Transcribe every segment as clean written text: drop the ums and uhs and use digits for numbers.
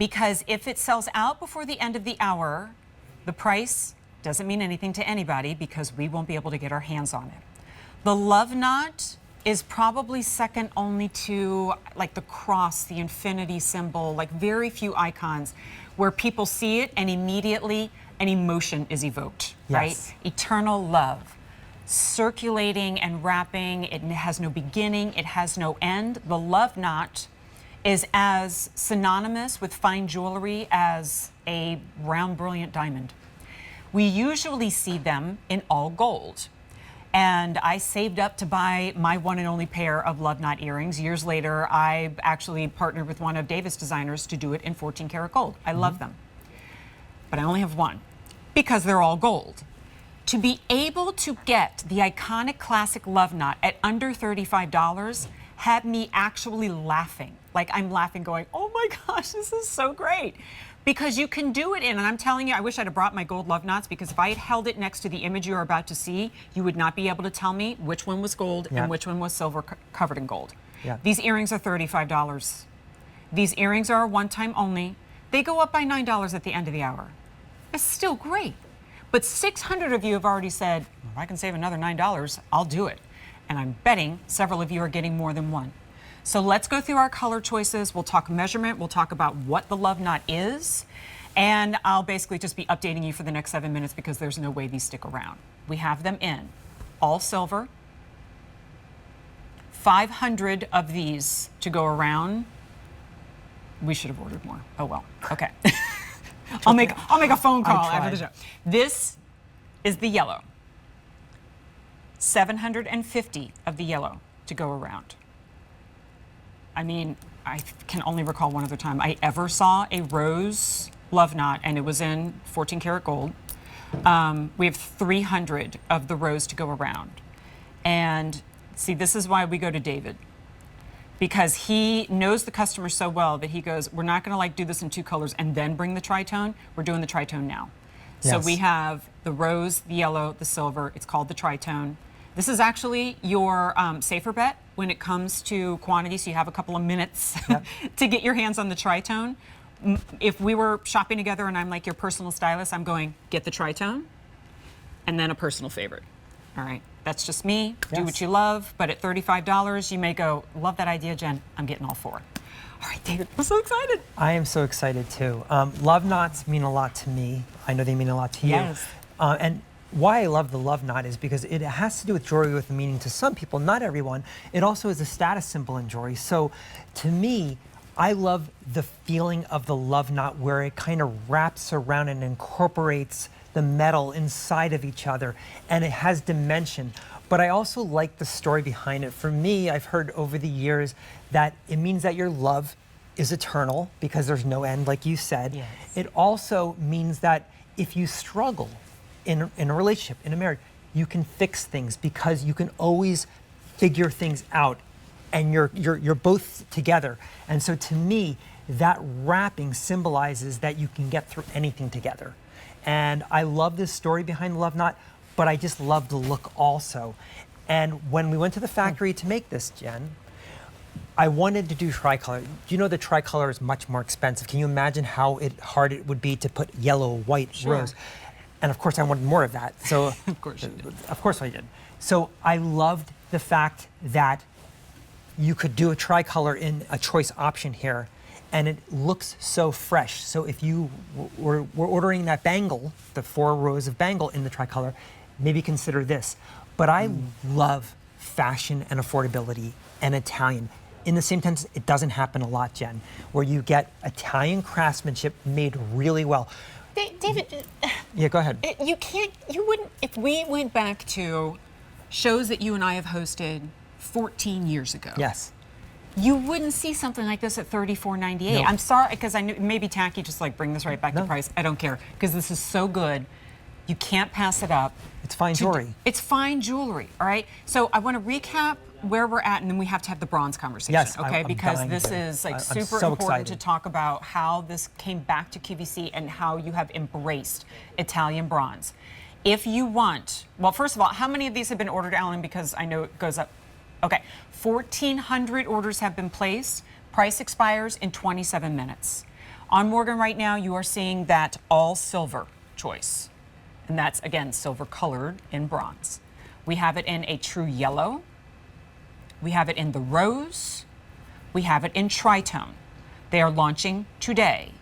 because if it sells out before the end of the hour, the price doesn't mean anything to anybody because we won't be able to get our hands on it. The love knot is probably second only to like the cross, the infinity symbol, like very few icons where people see it and immediately an emotion is evoked, right? Eternal love, circulating and wrapping. It has no beginning, it has no end. The love knot is as synonymous with fine jewelry as a round, brilliant diamond. We usually see them in all gold. And I saved up to buy my one and only pair of love knot earrings. Years later, I actually partnered with one of David's designers to do it in 14 karat gold. I love them. But I only have one because they're all gold. To be able to get the iconic classic love knot at under $35 had me actually laughing. Like I'm laughing going, oh my gosh, this is so great. Because you can do it in, and I'm telling you, I wish I'd have brought my gold love knots because if I had held it next to the image you're about to see, you would not be able to tell me which one was gold and which one was silver covered in gold. These earrings are $35. These earrings are a one-time only. They go up by $9 at the end of the hour. It's still great. But 600 of you have already said, if I can save another $9, I'll do it. And I'm betting several of you are getting more than one. So let's go through our color choices. We'll talk measurement. We'll talk about what the love knot is. And I'll basically just be updating you for the next 7 minutes because there's no way these stick around. We have them in all silver. 500 of these to go around. We should have ordered more. Oh well. Okay. I'll make a phone call after the show. This is the yellow. 750 of the yellow to go around. I mean, I can only recall one other time I ever saw a rose love knot, and it was in 14 karat gold. We have 300 of the rose to go around. And see, this is why we go to David. Because he knows the customer so well that he goes, we're not gonna do this in two colors and then bring the tritone. We're doing the tritone now. So we have the rose, the yellow, the silver. It's called the tritone. This is actually your safer bet when it comes to quantity, so you have a couple of minutes to get your hands on the tritone. If we were shopping together and I'm like your personal stylist, I'm going, get the tritone, and then a personal favorite. All right, that's just me, do what you love, but at $35, you may go, love that idea, Jen, I'm getting all four. All right, David, I'm so excited. I am so excited too. Love knots mean a lot to me. I know they mean a lot to you. And why I love the love knot is because it has to do with jewelry with meaning to some people, not everyone. It also is a status symbol in jewelry. So to me, I love the feeling of the love knot where it kind of wraps around and incorporates the metal inside of each other, and it has dimension. But I also like the story behind it. For me, I've heard over the years that it means that your love is eternal because there's no end, like you said. It also means that if you struggle in a relationship, in a marriage, you can fix things because you can always figure things out, and you're both together. And so to me, that wrapping symbolizes that you can get through anything together. And I love this story behind the love knot, but I just love the look also. And when we went to the factory to make this, Jen, I wanted to do tricolor. Do you know the tricolor is much more expensive? Can you imagine how hard it would be to put yellow, white, rose? And of course I wanted more of that. So of course you did. Of course I did. So I loved the fact that you could do a tricolor in a choice option here, and it looks so fresh. So if you were ordering that bangle, the 4 rows of bangle in the tricolor, maybe consider this. But I love fashion and affordability and Italian. In the same sense, it doesn't happen a lot, Jen, where you get Italian craftsmanship made really well. David, yeah, go ahead. You wouldn't, if we went back to shows that you and I have hosted 14 years ago. You wouldn't see something like this at $34.98. I'm sorry, because I knew maybe tacky, just bring this right back to price. I don't care, because this is so good. You can't pass it up. It's fine jewelry. It's fine jewelry, all right? So I want to recap where we're at, and then we have to have the bronze conversation, okay? Because this is super important to talk about how this came back to QVC and how you have embraced Italian bronze. If you want, well, first of all, how many of these have been ordered, Alan? Because I know it goes up. Okay, 1,400 orders have been placed. Price expires in 27 minutes. On Morgan right now, you are seeing that all silver choice. And that's, again, silver colored in bronze. We have it in a true yellow. We have it in the rose. We have it in tritone. They are launching today.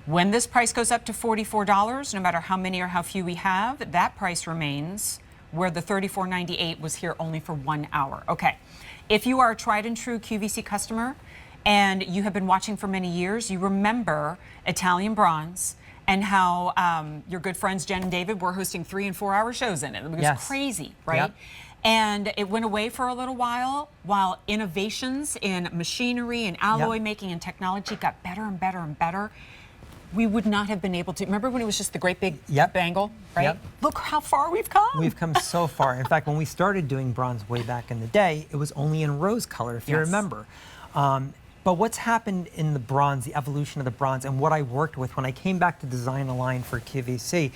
When this price goes up to $44, no matter how many or how few we have, that price remains where the $34.98 was here only for 1 hour. Okay, if you are a tried and true QVC customer and you have been watching for many years, you remember Italian bronze and how your good friends Jen and David were hosting 3 and 4 hour shows in it. It was crazy, right? Yep. And it went away for a little while innovations in machinery and alloy making and technology got better and better and better. We would not have been able to. Remember when it was just the great big bangle, right? Yep. Look how far we've come. We've come so far. In fact, when we started doing bronze way back in the day, it was only in rose color, if you remember. But what's happened in the bronze, the evolution of the bronze, and what I worked with when I came back to design a line for QVC,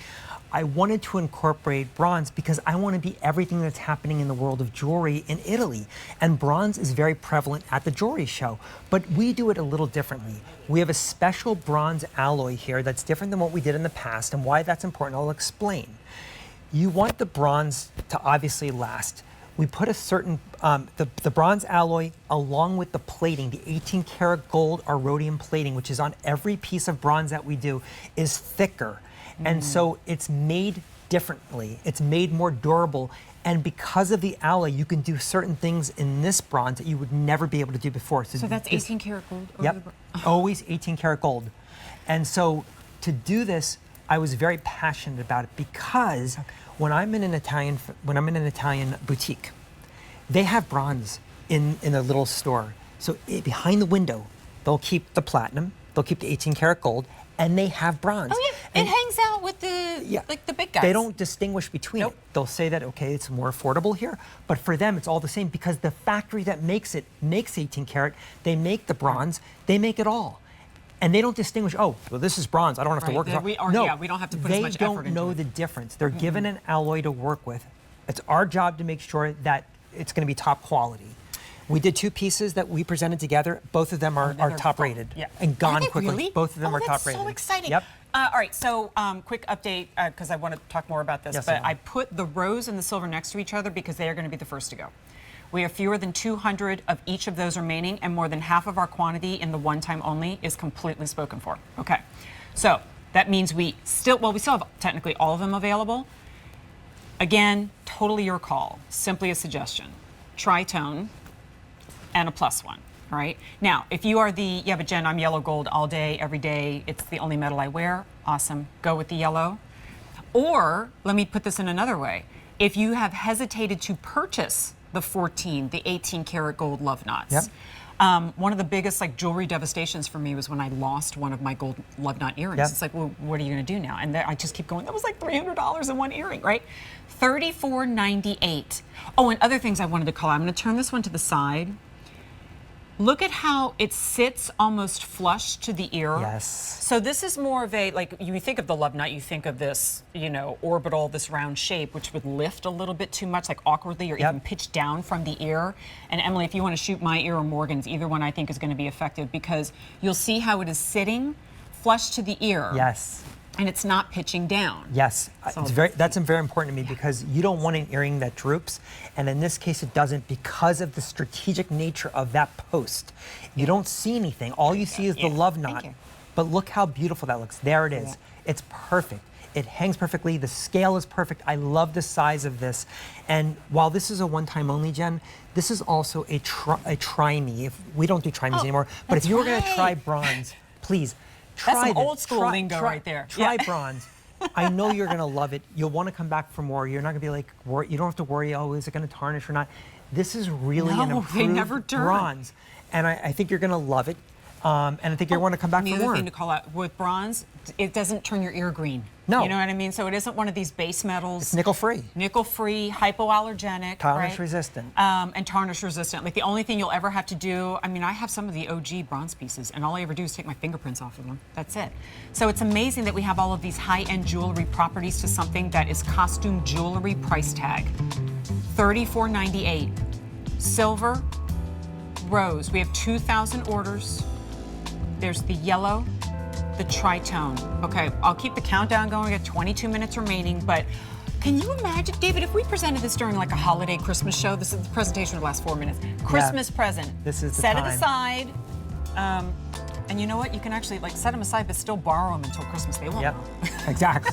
I wanted to incorporate bronze because I want to be everything that's happening in the world of jewelry in Italy. And bronze is very prevalent at the jewelry show, but we do it a little differently. We have a special bronze alloy here that's different than what we did in the past, and why that's important, I'll explain. You want the bronze to obviously last. We put a certain, the bronze alloy along with the plating, the 18 karat gold or rhodium plating, which is on every piece of bronze that we do, is thicker. And so it's made differently. It's made more durable. And because of the alloy, you can do certain things in this bronze that you would never be able to do before. So that's 18 karat gold? Yep, always 18 karat gold. And so to do this, I was very passionate about it because when I'm in an Italian boutique, they have bronze in a little store. So behind the window, they'll keep the platinum, they'll keep the 18 karat gold, and they have bronze. Oh yeah, it hangs out with the like the big guys. They don't distinguish between it. They'll say that, okay, it's more affordable here, but for them it's all the same because the factory that makes it makes 18 karat, they make the bronze, they make it all. And they don't distinguish, oh, well, this is bronze, I don't have to work as hard. No, we don't have to put as much effort into it. They don't know the difference. They're given an alloy to work with. It's our job to make sure that it's going to be top quality. We did 2 pieces that we presented together. Both of them are top rated and gone quickly. Really? Both of them are top rated. So exciting. Yep. All right, so quick update because I want to talk more about this. Yes, but I put the rose and the silver next to each other because they are going to be the first to go. We have fewer than 200 of each of those remaining, and more than half of our quantity in the one time only is completely spoken for. Okay, so that means we still have technically all of them available. Again, totally your call. Simply a suggestion. Tritone and a +1, right? Now, if you are but Jen, I'm yellow gold all day, every day. It's the only metal I wear. Awesome. Go with the yellow. Or, let me put this in another way. If you have hesitated to purchase the 18 karat gold love knots. One of the biggest jewelry devastations for me was when I lost one of my gold love knot earrings. It's like, well, what are you going to do now? And I just keep going. That was like $300 in one earring, right? $34.98. Oh, and other things I wanted to call out. I'm going to turn this one to the side. Look at how it sits almost flush to the ear. Yes. So this is more of a, you think of the love knot, you think of this, orbital, this round shape, which would lift a little bit too much, awkwardly, or even pitch down from the ear. And Emily, if you want to shoot my ear or Morgan's, either one I think is going to be effective because you'll see how it is sitting flush to the ear. Yes. And it's not pitching down. Yes, that's very important to me because you don't want an earring that droops, and in this case it doesn't because of the strategic nature of that post. You don't see anything, all you see is the love knot, but look how beautiful that looks. There it is. It's perfect. It hangs perfectly, the scale is perfect. I love the size of this, and while this is a one-time only, Jen, this is also a try-me. If we don't do try-me's anymore, but if you were going to try bronze, please. That's some old school lingo right there. Try bronze. I know you're going to love it. You'll want to come back for more. You're not going to be you don't have to worry, oh, is it going to tarnish or not? This is really an improved bronze. And I think you're going to love it. And I think you're going to come back for more. The other thing to call out, with bronze, it doesn't turn your ear green. No. You know what I mean? So it isn't one of these base metals. It's nickel-free. Nickel-free, hypoallergenic. Tarnish-resistant. And tarnish-resistant. The only thing you'll ever have to do, I have some of the OG bronze pieces, and all I ever do is take my fingerprints off of them. That's it. So it's amazing that we have all of these high-end jewelry properties to something that is costume jewelry price tag. $34.98. Silver, rose. We have 2,000 orders. There's the yellow, the tritone. Okay, I'll keep the countdown going. We got 22 minutes remaining, but can you imagine, David, if we presented this during like a holiday Christmas show? This is the presentation would last 4 minutes. Christmas present. This is the set time. it aside. And you know what? You can actually like set them aside, but still borrow them until Christmas. They won't. Yep. Exactly.